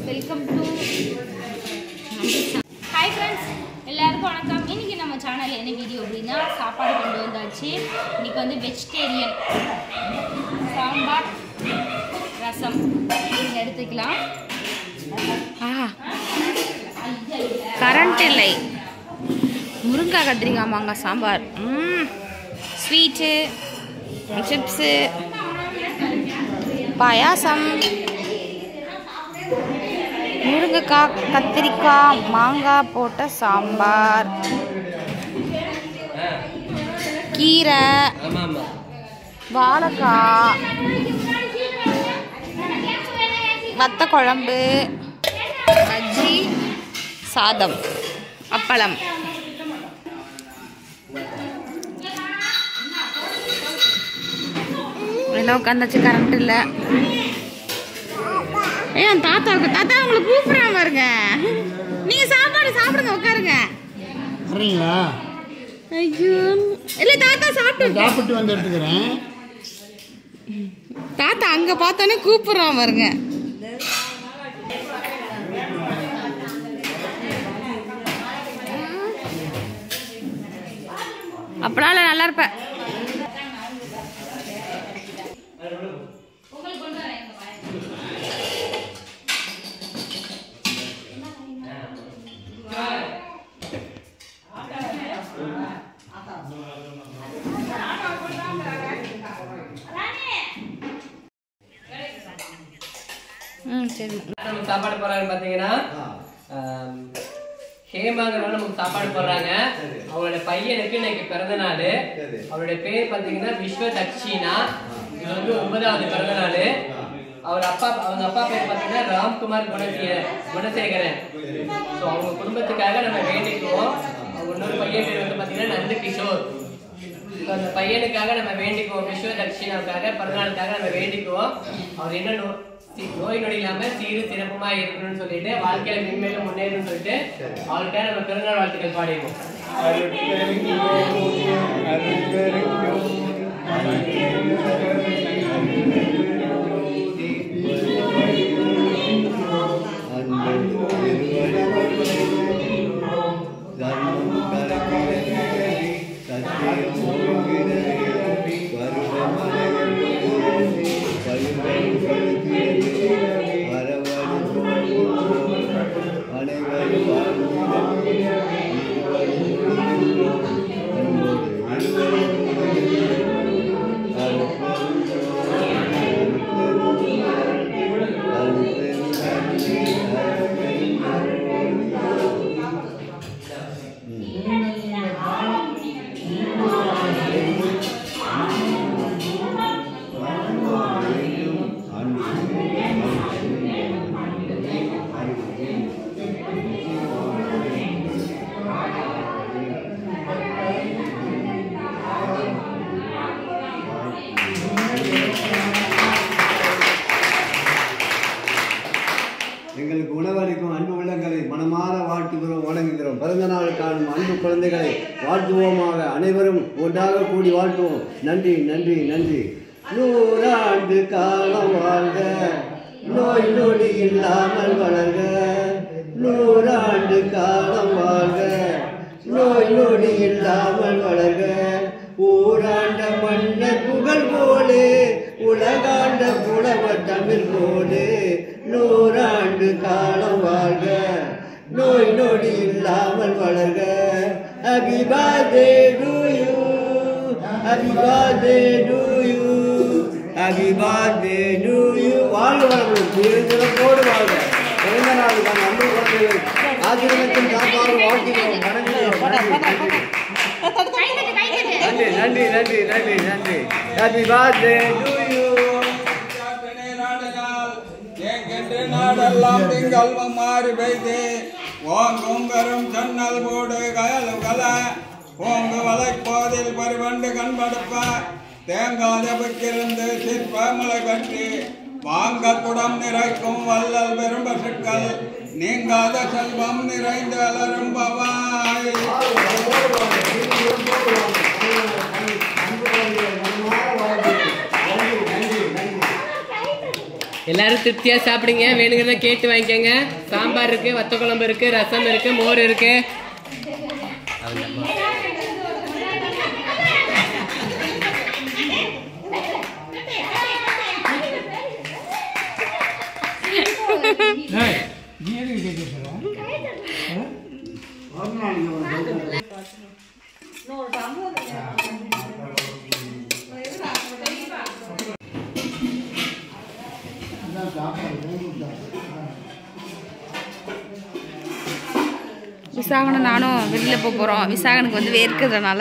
Welcome to hi friends, எல்லாருக்கும் வணக்கம். இன்றைக்கி நம்ம சேனலில் என்ன வீடியோ அப்படின்னா சாப்பாடு கொண்டு வந்தாச்சு. இன்றைக்கி வந்து வெஜிடேரியன் சாம்பார் ரசம் நீங்கள் எடுத்துக்கலாம். கரண்ட் இல்லை. முருங்காய் கத்திரிக்காய் மாங்காய் சாம்பார், ஸ்வீட்டு, சிப்ஸு, பாயாசம், முருங்கைக்காய் கத்திரிக்காய் மாங்காய் போட்ட சாம்பார், கீரை, வாழைக்காய், வத்த குழம்பு, பஜ்ஜி, சாதம், அப்பளம். எல்லாம் உட்காந்தாச்சு, கரண்ட் இல்லை. ஏன் தாத்தாவுக்கு தாத்தா உங்களை கூப்பிடுறான் பாருங்க. நீங்க சாப்பாடு சாப்பிடுங்க, உட்காருங்க. வரீங்களா? ஐயோ இல்ல, தாத்தா சாப்பிட்டு வந்து எடுத்துக்கிறேன். தாத்தா அங்க பார்த்தோன்னே கூப்பிடுறான் பாருங்க. அப்பனால நல்லா இருப்ப. சாப்பாடு போறாங்க பாத்தீங்கன்னா, ஹேமாங்கிறவங்க நமக்கு சாப்பாடு போடுறாங்க. அவங்களோட பையனுக்கு இன்னைக்கு பிறந்த நாள். அவருடைய பேர் பாத்தீங்கன்னா விஸ்வ தக்ஷினா. இது வந்து 9வது பிறந்த நாள். அவங்க அப்பா பேர் பாத்தீங்கன்னா ராம்குமார் குணசேகரன். ஸோ அவங்க குடும்பத்துக்காக நம்ம வேண்டிக்குவோம். அவங்க இன்னொரு பையன் பேர் வந்து பாத்தீங்கன்னா நந்து கிஷோர். அந்த பையனுக்காக நம்ம வேண்டிக்குவோம். விஸ்வ தக்ஷினாவுக்காக பிறந்தநாளுக்காக நம்ம வேண்டிக்குவோம். அவர் என்ன நோய் நொடி இல்லாம சீரு சிறப்புமா இருக்கணும்னு சொல்லிட்டு வாழ்க்கையில மென்மேலும் முன்னேறணும்னு சொல்லிட்டு அவர்கிட்ட நம்ம பிறந்தநாள் வாழ்த்துக்கள் பாடிடுவோம். எங்களுக்கு உணவளிக்கும் அன்பு உள்ளங்களை மனமாற வாழ்த்துகிறோம், வணங்குகிறோம். பிறந்த நாள் காணும் அன்பு குழந்தைகளை வாழ்த்துவோமாக. அனைவரும் ஒன்றாக கூடி வாழ்த்துவோம். நன்றி நன்றி நன்றி. 100 ஆண்டு காலம் வாழ்க, நோய் நொடி இல்லாமல் வளர்க. 100 ஆண்டு காலம் வாழ்க, நோய் நொடி இல்லாமல் வளர்க. ஊராண்ட மன்னர் புகழ் போலே, உலகாண்ட புலவர் தமிழ் போலே. 100 ஆண்டு காலம் வாழ்க, நோய் நொடி இல்லாமல் வளர்க. Happy birthday to you, happy birthday to you, happy birthday to you. வாழ்க வளமுடன், சிறப்போடு வாழ்க. பிறந்த நாளுக்கான அன்பு குழந்தைகள் ஆசிரியத்தின் சாப்பாடு வாழ்த்துகிறோம், வணங்குகிறோம். நன்றி நன்றி நன்றி நன்றி நன்றி. Happy birthday to you. நாடெல்லாம் திங்கள் மாறி வைத்து ஓங்கும் பெரும் ஜன்னல் போடு கயலும் கல ஓங்கு வளைப்போதில் பரிவண்டு கண்படுப்ப தேங்காத புக்கிருந்து சிற்ப மலை கட்டி வாங்க குடம் நிறைக்கும் வல்லல் பெரும் பசுக்கள் நீங்காத செல்வம் நிறைந்து வளரும் பவாய். எல்லாரும் திருப்தியா சாப்பிடுங்க. வேணுங்கிறத கேட்டு வாங்கிக்கோங்க. சாம்பார் இருக்கு, வத்த குழம்பு இருக்கு, ரசம் இருக்கு, மோர் இருக்கு. விசாகனும் நானும் வெளியில் போக போகிறோம். விசாகனுக்கு வந்து வேர்க்கிறதுனால